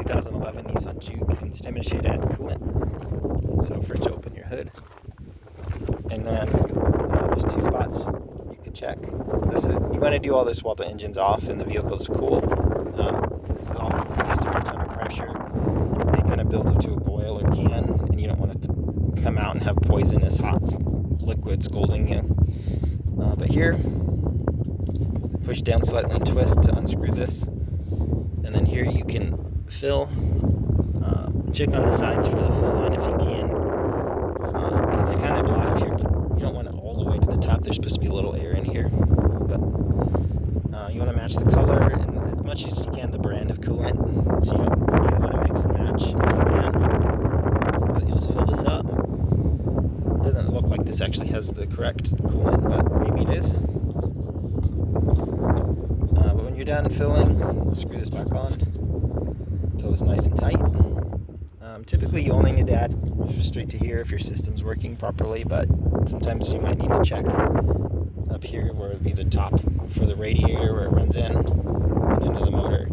2011 Nissan Juke, and it's demonstrated to add coolant. So first you open your hood, and then there's two spots you can check. You want to do all this while the engine's off and the vehicle's cool. The system works under pressure. It kind of builds up to a boil or can, and you don't want it to come out and have poisonous hot liquid scalding you. But here, push down slightly and twist to unscrew this, and then here you can fill. Check on the sides for the fill line if you can. It's kind of blocked here, but you don't want it all the way to the top. There's supposed to be a little air in here, but you want to match the color and as much as you can the brand of coolant. So you ideally want to mix and match if you can. But you just fill this up. It doesn't look like this actually has the correct coolant, but maybe it is. But when you're done filling, screw this back on until it's nice and tight. Typically you only need to add straight to here if your system's working properly, but sometimes you might need to check up here where it would be the top for the radiator where it runs in and into the motor.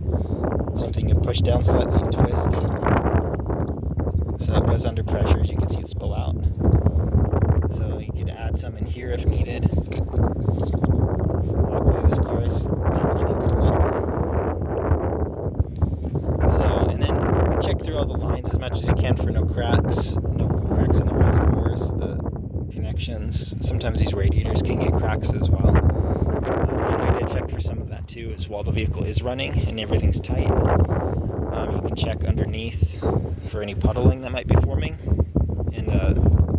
Something you push down slightly and twist so it was under pressure. As you can see, it spill out. So you could add some in here if needed. Luckily this car has got plenty of coolant. And then check through all the lines as much as you can for no cracks in the reservoirs, the connections. Sometimes these radiators can get cracks as well. One way to check for some of that too is while the vehicle is running and everything's tight, you can check underneath for any puddling that might be forming, and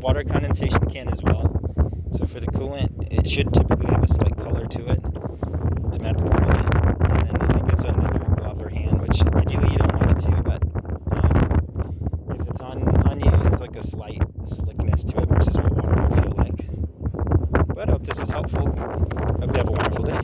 water condensation can as well. So for the coolant, it should typically have a slight color to it to match the coolant. And then if it gets on like your glove or hand, which ideally you don't want it to, but if it's on you, it's like a slight slickness to it, which is what water would feel like. But I hope this was helpful. Hope you have a wonderful day.